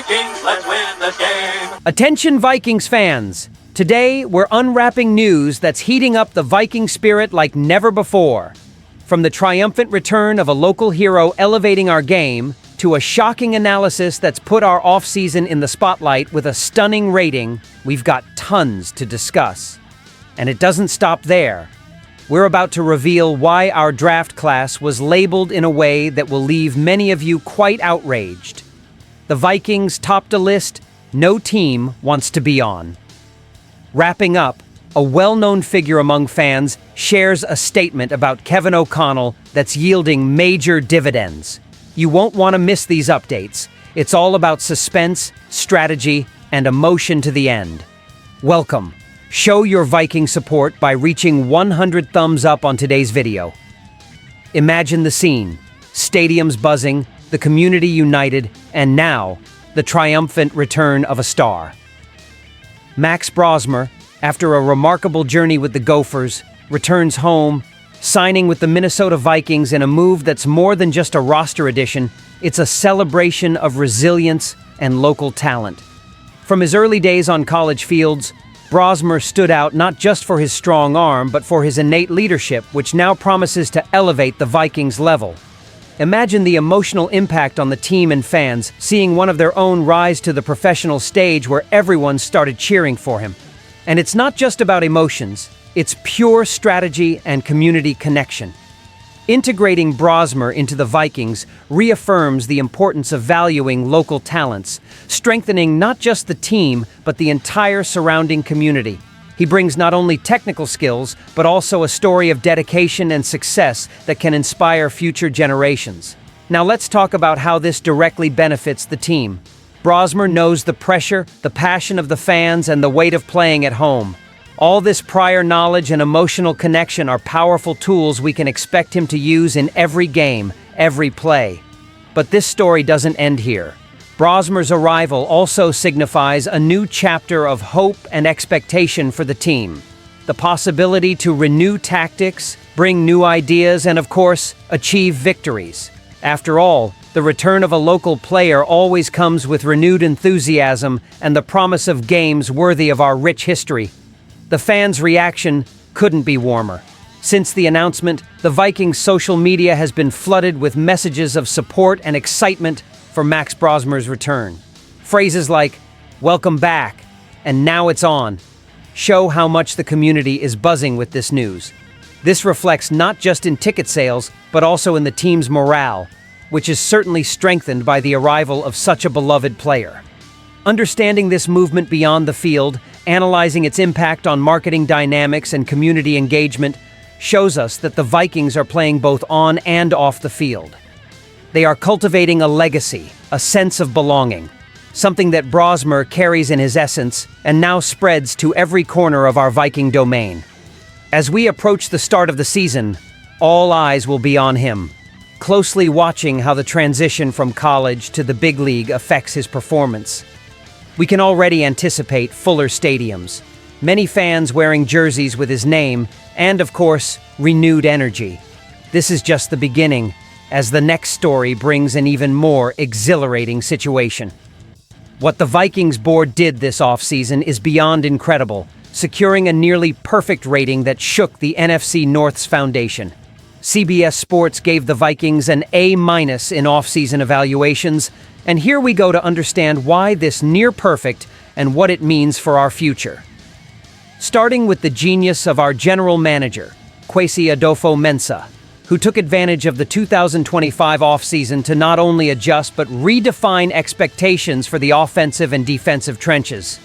Vikings, let's win the game! Attention Vikings fans! Today, we're unwrapping news that's heating up the Viking spirit like never before. From the triumphant return of a local hero elevating our game, to a shocking analysis that's put our offseason in the spotlight with a stunning rating, we've got tons to discuss. And it doesn't stop there. We're about to reveal why our draft class was labeled in a way that will leave many of you quite outraged. The Vikings topped a list no team wants to be on. Wrapping up, a well-known figure among fans shares a statement about Kevin O'Connell that's yielding major dividends. You won't want to miss these updates. It's all about suspense, strategy, and emotion to the end. Welcome. Show your Viking support by reaching 100 thumbs up on today's video. Imagine the scene. Stadiums buzzing, the community united, and now, the triumphant return of a star. Max Brosmer, after a remarkable journey with the Gophers, returns home, signing with the Minnesota Vikings in a move that's more than just a roster addition. It's a celebration of resilience and local talent. From his early days on college fields, Brosmer stood out not just for his strong arm, but for his innate leadership, which now promises to elevate the Vikings' level. Imagine the emotional impact on the team and fans, seeing one of their own rise to the professional stage where everyone started cheering for him. And it's not just about emotions, it's pure strategy and community connection. Integrating Brosmer into the Vikings reaffirms the importance of valuing local talents, strengthening not just the team, but the entire surrounding community. He brings not only technical skills, but also a story of dedication and success that can inspire future generations. Now let's talk about how this directly benefits the team. Brosmer knows the pressure, the passion of the fans, and the weight of playing at home. All this prior knowledge and emotional connection are powerful tools we can expect him to use in every game, every play. But this story doesn't end here. Brosmer's arrival also signifies a new chapter of hope and expectation for the team. The possibility to renew tactics, bring new ideas, and of course, achieve victories. After all, the return of a local player always comes with renewed enthusiasm and the promise of games worthy of our rich history. The fans' reaction couldn't be warmer. Since the announcement, the Vikings' social media has been flooded with messages of support and excitement for Max Brosmer's return. Phrases like, "Welcome back," and "Now it's on," show how much the community is buzzing with this news. This reflects not just in ticket sales, but also in the team's morale, which is certainly strengthened by the arrival of such a beloved player. Understanding this movement beyond the field, analyzing its impact on marketing dynamics and community engagement, shows us that the Vikings are playing both on and off the field. They are cultivating a legacy, a sense of belonging, something that Brosmer carries in his essence and now spreads to every corner of our Viking domain. As we approach the start of the season, all eyes will be on him, closely watching how the transition from college to the big league affects his performance. We can already anticipate fuller stadiums, many fans wearing jerseys with his name, and of course, renewed energy. This is just the beginning, as the next story brings an even more exhilarating situation. What the Vikings board did this offseason is beyond incredible, securing a nearly perfect rating that shook the NFC North's foundation. CBS Sports gave the Vikings an A- in offseason evaluations, and here we go to understand why this near perfect and what it means for our future. Starting with the genius of our general manager, Kwesi Adofo-Mensah, who took advantage of the 2025 offseason to not only adjust but redefine expectations for the offensive and defensive trenches.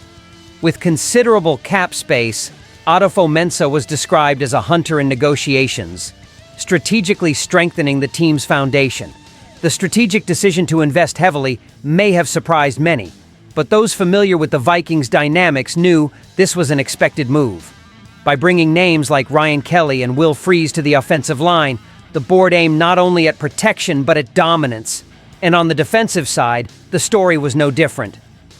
With considerable cap space, Adofo-Mensah was described as a hunter in negotiations, strategically strengthening the team's foundation. The strategic decision to invest heavily may have surprised many, but those familiar with the Vikings' dynamics knew this was an expected move. By bringing names like Ryan Kelly and Will Freese to the offensive line, the board aimed not only at protection but at dominance. And on the defensive side, the story was no different.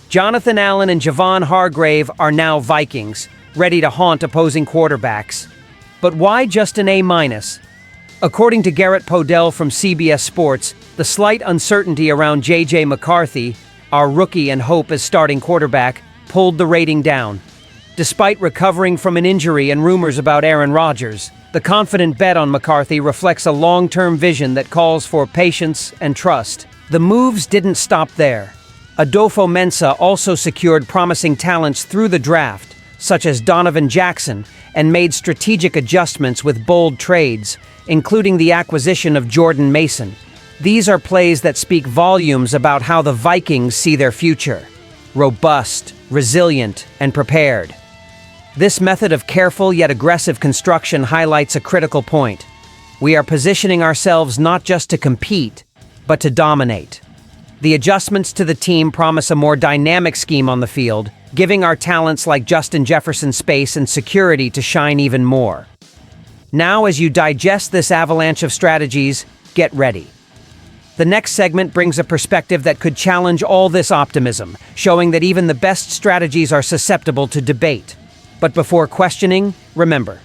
Jonathan Allen and Javon Hargrave are now Vikings, ready to haunt opposing quarterbacks. But why just an A-? According to Garrett Podell from CBS Sports, the slight uncertainty around J.J. McCarthy, our rookie and hope as starting quarterback, pulled the rating down. Despite recovering from an injury and rumors about Aaron Rodgers, the confident bet on McCarthy reflects a long-term vision that calls for patience and trust. The moves didn't stop there. Adolfo Mensa also secured promising talents through the draft, such as Donovan Jackson, and made strategic adjustments with bold trades, including the acquisition of Jordan Mason. These are plays that speak volumes about how the Vikings see their future: robust, resilient, and prepared. This method of careful yet aggressive construction highlights a critical point. We are positioning ourselves not just to compete, but to dominate. The adjustments to the team promise a more dynamic scheme on the field, giving our talents like Justin Jefferson space and security to shine even more. Now, as you digest this avalanche of strategies, get ready. The next segment brings a perspective that could challenge all this optimism, showing that even the best strategies are susceptible to debate. But before questioning, remember,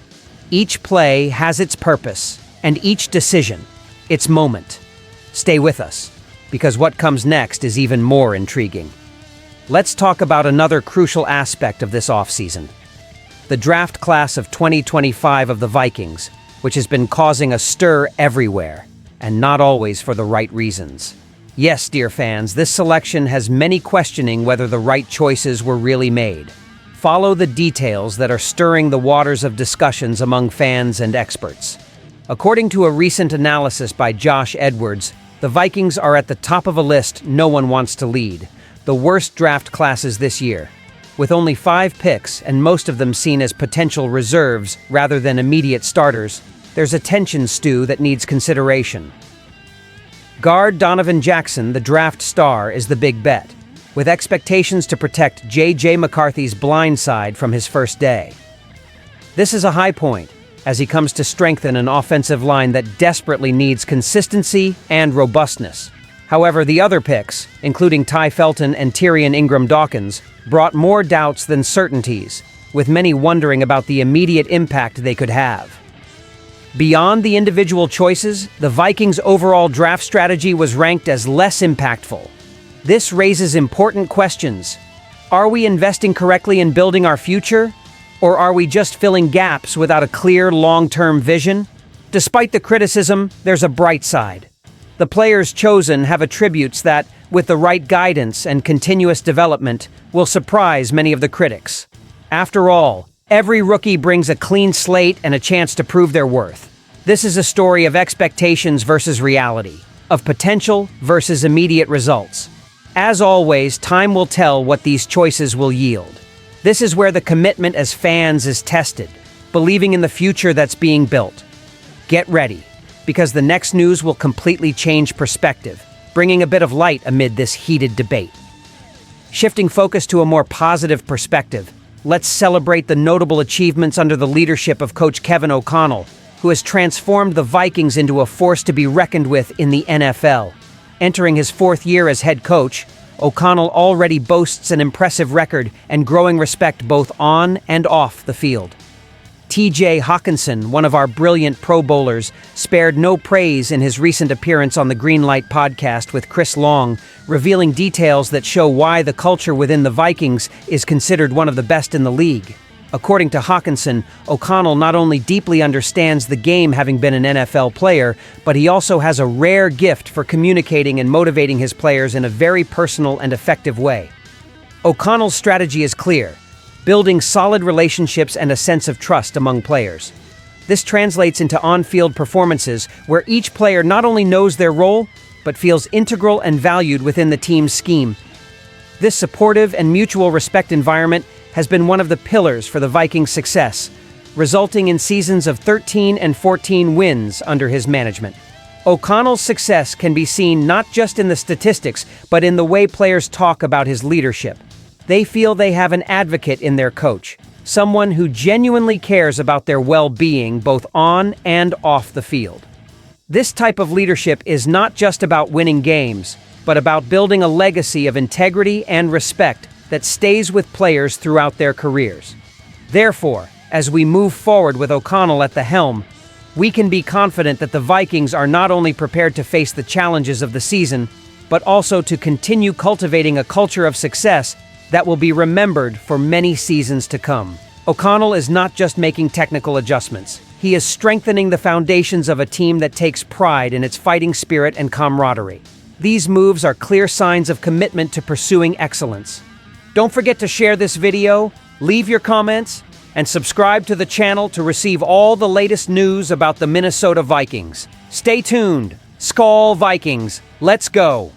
each play has its purpose, and each decision, its moment. Stay with us, because what comes next is even more intriguing. Let's talk about another crucial aspect of this offseason: the draft class of 2025 of the Vikings, which has been causing a stir everywhere, and not always for the right reasons. Yes, dear fans, this selection has many questioning whether the right choices were really made. Follow the details that are stirring the waters of discussions among fans and experts. According to a recent analysis by Josh Edwards, the Vikings are at the top of a list no one wants to lead: the worst draft classes this year. With only 5 picks, and most of them seen as potential reserves rather than immediate starters, there's a tension stew that needs consideration. Guard Donovan Jackson, the draft star, is the big bet, with expectations to protect J.J. McCarthy's blind side from his first day. This is a high point, as he comes to strengthen an offensive line that desperately needs consistency and robustness. However, the other picks, including Ty Felton and Tyrion Ingram-Dawkins, brought more doubts than certainties, with many wondering about the immediate impact they could have. Beyond the individual choices, the Vikings' overall draft strategy was ranked as less impactful. This raises important questions. Are we investing correctly in building our future? Or are we just filling gaps without a clear long-term vision? Despite the criticism, there's a bright side. The players chosen have attributes that, with the right guidance and continuous development, will surprise many of the critics. After all, every rookie brings a clean slate and a chance to prove their worth. This is a story of expectations versus reality, of potential versus immediate results. As always, time will tell what these choices will yield. This is where the commitment as fans is tested, believing in the future that's being built. Get ready, because the next news will completely change perspective, bringing a bit of light amid this heated debate. Shifting focus to a more positive perspective, let's celebrate the notable achievements under the leadership of Coach Kevin O'Connell, who has transformed the Vikings into a force to be reckoned with in the NFL. Entering his 4th year as head coach, O'Connell already boasts an impressive record and growing respect both on and off the field. T.J. Hawkinson, one of our brilliant Pro Bowlers, spared no praise in his recent appearance on the Greenlight podcast with Chris Long, revealing details that show why the culture within the Vikings is considered one of the best in the league. According to Hawkinson, O'Connell not only deeply understands the game, having been an NFL player, but he also has a rare gift for communicating and motivating his players in a very personal and effective way. O'Connell's strategy is clear: building solid relationships and a sense of trust among players. This translates into on-field performances where each player not only knows their role, but feels integral and valued within the team's scheme. This supportive and mutual respect environment has been one of the pillars for the Vikings' success, resulting in seasons of 13 and 14 wins under his management. O'Connell's success can be seen not just in the statistics, but in the way players talk about his leadership. They feel they have an advocate in their coach, someone who genuinely cares about their well-being both on and off the field. This type of leadership is not just about winning games, but about building a legacy of integrity and respect that stays with players throughout their careers. Therefore, as we move forward with O'Connell at the helm, we can be confident that the Vikings are not only prepared to face the challenges of the season, but also to continue cultivating a culture of success that will be remembered for many seasons to come. O'Connell is not just making technical adjustments. He is strengthening the foundations of a team that takes pride in its fighting spirit and camaraderie. These moves are clear signs of commitment to pursuing excellence. Don't forget to share this video, leave your comments, and subscribe to the channel to receive all the latest news about the Minnesota Vikings. Stay tuned. SKOL Vikings. Let's go.